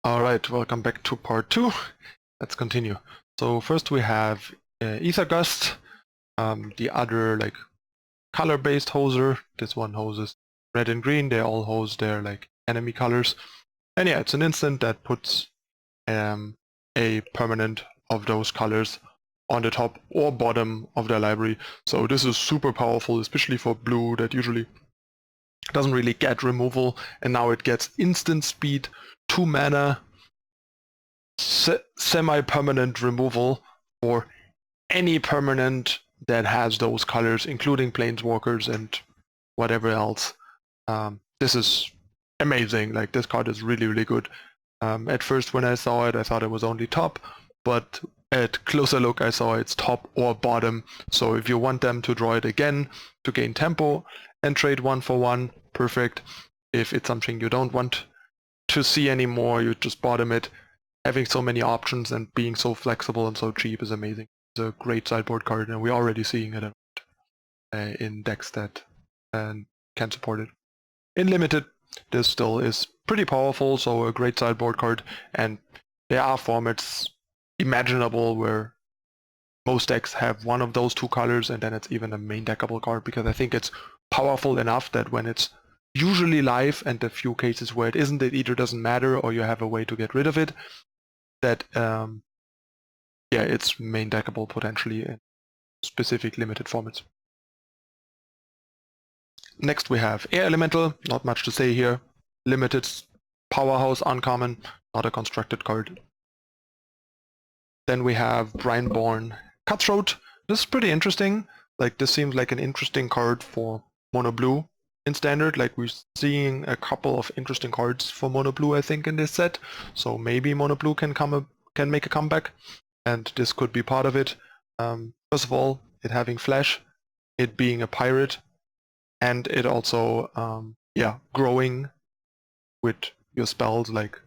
Alright, welcome back to part 2. Let's continue. So first we have Ether Gust, the other like color-based hoser. This one hoses red and green, they all hose their like enemy colors. And yeah, it's an instant that puts a permanent of those colors on the top or bottom of their library. So this is super powerful, especially for blue that usually doesn't really get removal, and now it gets instant speed, 2 mana, semi-permanent removal for any permanent that has those colors, including planeswalkers and whatever else. This is amazing. Like, this card is really, really good. At first when I saw it, I thought it was only top, but at closer look I saw it's top or bottom. So if you want them to draw it again to gain tempo and trade 1 for 1, perfect. If it's something you don't want to see anymore, you just bottom it. Having so many options and being so flexible and so cheap is amazing. It's a great sideboard card, and we're already seeing it in decks that can support it. In limited, this still is pretty powerful, so a great sideboard card, and there are formats imaginable where most decks have one of those 2 colors, and then it's even a main deckable card, because I think it's powerful enough that when it's usually live, and the few cases where it isn't, it either doesn't matter or you have a way to get rid of it, that yeah, it's main deckable potentially in specific limited formats. Next we have Air Elemental, not much to say here. Limited, powerhouse, uncommon, not a constructed card. Then we have Brineborn Cutthroat. This is pretty interesting. Like, this seems like an interesting card for mono blue in standard. Like, we're seeing a couple of interesting cards for mono blue, I think, in this set. So maybe mono blue can make a comeback, and this could be part of it. First of all, it having flash, it being a pirate, and it also yeah, growing with your spells like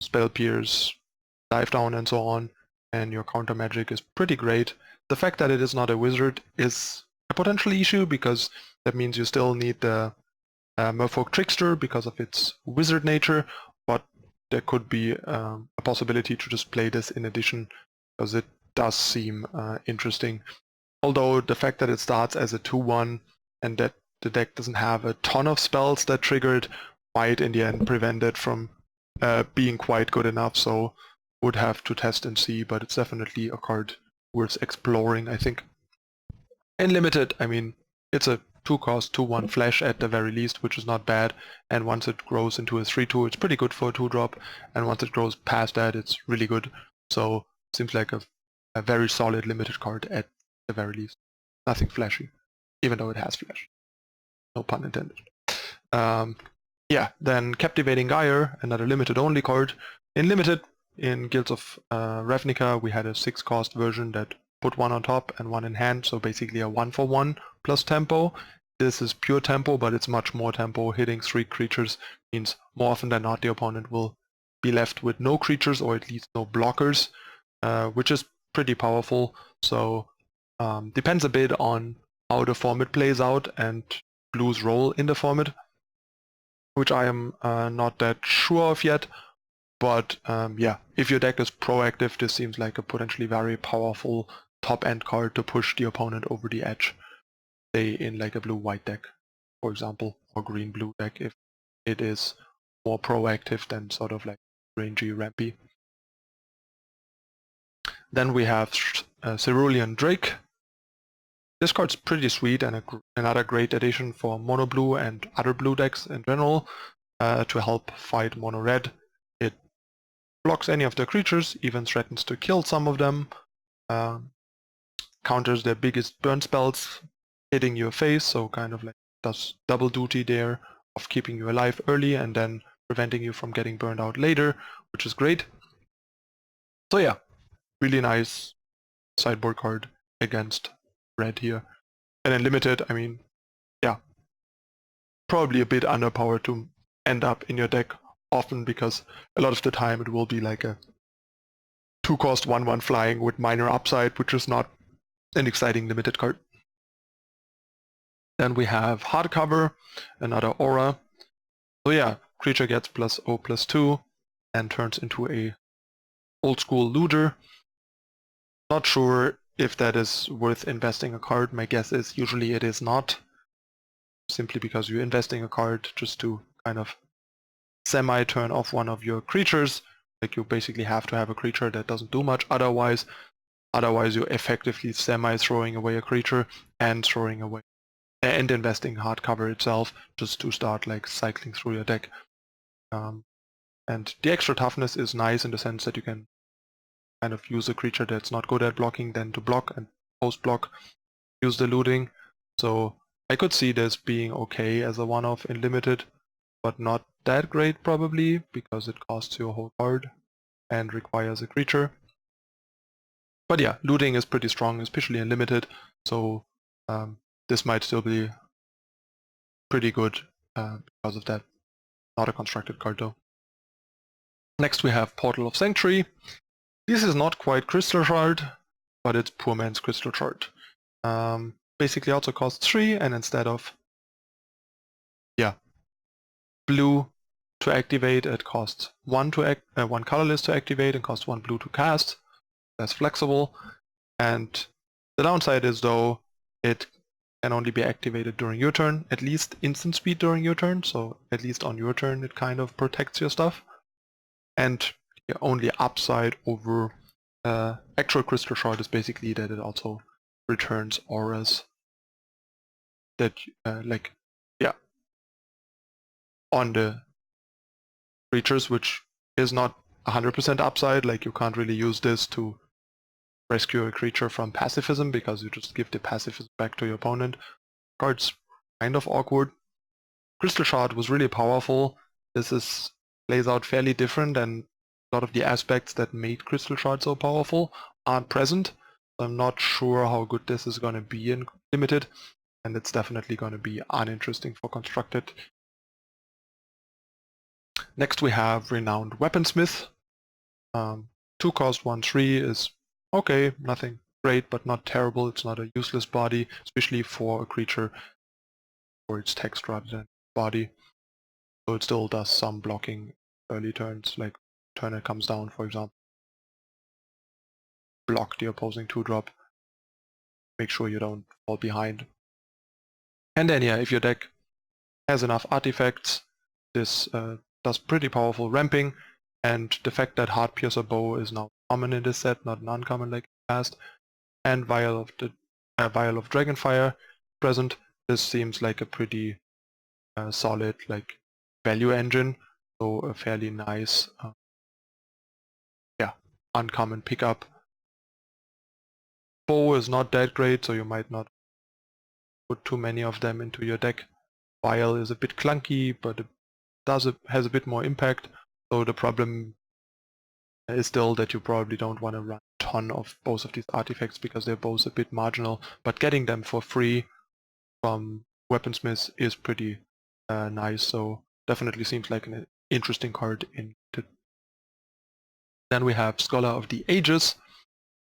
Spell Pierce, Dive Down, and so on, and your counter magic is pretty great. The fact that it is not a wizard is a potential issue, because that means you still need the Merfolk Trickster because of its wizard nature, but there could be a possibility to just play this in addition, because it does seem interesting. Although the fact that it starts as a 2/1 and that the deck doesn't have a ton of spells that trigger it might in the end prevent it from being quite good enough, so would have to test and see, but it's definitely a card worth exploring, I think. In limited, I mean, it's a 2-cost 2/1 flash at the very least, which is not bad, and once it grows into a 3/2, it's pretty good for a 2-drop, and once it grows past that, it's really good. So it seems like a very solid limited card at the very least. Nothing flashy, even though it has flash. No pun intended. Yeah, then Captivating Gyre, another limited only card. In limited, in Guilds of Ravnica, we had a 6-cost version that put 1 on top and 1 in hand, so basically a 1-for-1 plus tempo. This is pure tempo, but it's much more tempo. Hitting 3 creatures means more often than not the opponent will be left with no creatures, or at least no blockers, which is pretty powerful. So depends a bit on how the format plays out and blue's role in the format, which I am not that sure of yet. But yeah, if your deck is proactive, this seems like a potentially very powerful top-end card to push the opponent over the edge. Say in like a blue-white deck, for example, or green-blue deck, if it is more proactive than sort of like rangy, rampy. Then we have Cerulean Drake. This card's pretty sweet and another great addition for mono blue and other blue decks in general to help fight mono red. It blocks any of the creatures, even threatens to kill some of them, counters their biggest burn spells, hitting your face, so kind of like does double duty there of keeping you alive early and then preventing you from getting burned out later, which is great. So yeah, really nice sideboard card against red here. And then limited, I mean, yeah, probably a bit underpowered to end up in your deck often, because a lot of the time it will be like a 2-cost 1/1 flying with minor upside, which is not an exciting limited card. Then we have Hardcover, another aura. So yeah, creature gets +0/+2, and turns into a old school looter. Not sure if that is worth investing a card. My guess is usually it is not, simply because you're investing a card just to kind of semi-turn off one of your creatures. Like, you basically have to have a creature that doesn't do much otherwise you're effectively semi-throwing away a creature and throwing away and investing hardcover itself just to start like cycling through your deck. And the extra toughness is nice in the sense that you can kind of use a creature that's not good at blocking, then to block and post-block use the looting. So I could see this being okay as a one-off in limited, but not that great probably, because it costs you a whole card and requires a creature. But yeah, looting is pretty strong, especially in limited, so this might still be pretty good because of that. Not a constructed card though. Next we have Portal of Sanctuary. This is not quite Crystal Shard, but it's poor man's Crystal Shard. Basically also costs 3, and instead of blue to activate, it costs 1 colorless to activate and costs 1 blue to cast. That's flexible. And the downside is though it can only be activated during your turn, at least instant speed during your turn, so at least on your turn it kind of protects your stuff. And the only upside over actual Crystal Shard is basically that it also returns auras that on the creatures, which is not 100% upside. Like, you can't really use this to rescue a creature from pacifism because you just give the pacifism back to your opponent. Card's kind of awkward. Crystal Shard was really powerful. This plays out fairly different, and a lot of the aspects that made Crystal Shard so powerful aren't present. I'm not sure how good this is going to be in limited, and it's definitely going to be uninteresting for constructed. Next we have Renowned Weaponsmith. 2 cost 1/3 is okay, nothing great, but not terrible. It's not a useless body, especially for a creature or its text rather than body. So it still does some blocking early turns, like turn it comes down, for example. Block the opposing 2-drop. Make sure you don't fall behind. And then yeah, if your deck has enough artifacts, this does pretty powerful ramping, and the fact that Heart Piercer Bow is now common in this set, not an uncommon like in the past, and Vial of Dragonfire present, this seems like a pretty solid like value engine, so a fairly nice uncommon pickup. Bow is not that great, so you might not put too many of them into your deck. Vial is a bit clunky, but it has a bit more impact, so the problem is still that you probably don't want to run a ton of both of these artifacts because they're both a bit marginal, but getting them for free from Weaponsmith is pretty nice, so definitely seems like an interesting card in it. Then we have Scholar of the Ages,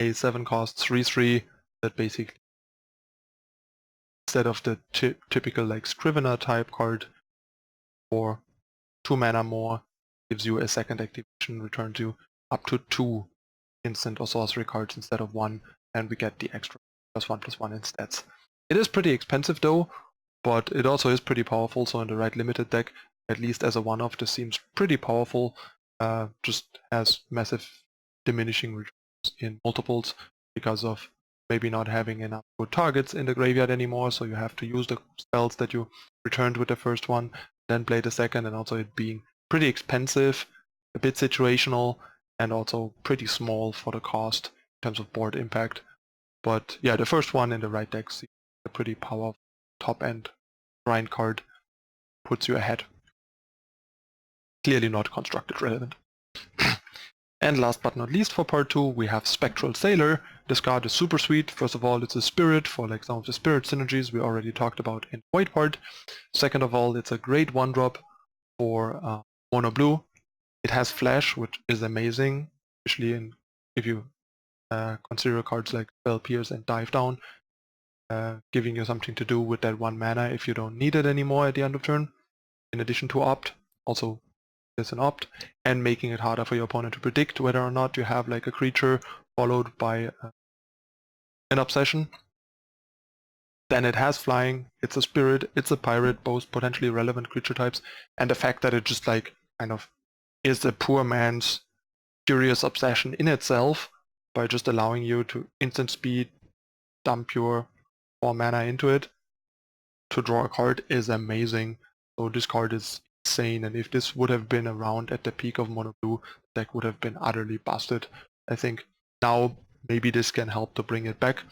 a 7 cost 3/3 that basically, instead of the typical like Scrivener type card, for 2 mana more, gives you a second activation, returns you up to 2 instant or sorcery cards instead of 1, and we get the extra +1/+1 in stats. It is pretty expensive though, but it also is pretty powerful, so in the right limited deck, at least as a one-off, this seems pretty powerful. Just has massive diminishing returns in multiples because of maybe not having enough good targets in the graveyard anymore, so you have to use the spells that you returned with the first one, then play the second, and also it being pretty expensive, a bit situational, and also pretty small for the cost in terms of board impact. But yeah, the first one in the right deck seems a pretty powerful top-end grind card, puts you ahead. Clearly not constructed relevant. And last but not least for part 2, we have Spectral Sailor. This card is super sweet. First of all, it's a spirit for like some of the spirit synergies we already talked about in the white part. Second of all, it's a great 1-drop for mono blue. It has flash, which is amazing, especially if you consider cards like Spell Pierce and Dive Down, giving you something to do with that 1 mana if you don't need it anymore at the end of turn, in addition to Opt. Also is an opt, and making it harder for your opponent to predict whether or not you have like a creature followed by an obsession. Then it has flying, it's a spirit, it's a pirate, both potentially relevant creature types, and the fact that it just like kind of is a poor man's Furious Obsession in itself by just allowing you to instant speed dump your 4 mana into it to draw a card is amazing. So this card is insane, and if this would have been around at the peak of Mono Blue, the deck would have been utterly busted. I think now maybe this can help to bring it back.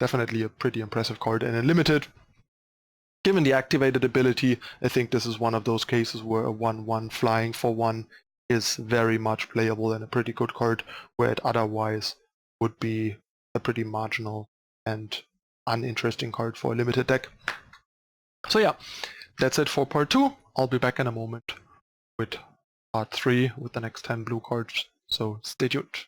Definitely a pretty impressive card, and in Limited, given the activated ability, I think this is one of those cases where a 1/1 flying for 1 is very much playable and a pretty good card, where it otherwise would be a pretty marginal and uninteresting card for a Limited deck. So yeah, that's it for part 2. I'll be back in a moment with part 3 with the next 10 blue cards, so stay tuned.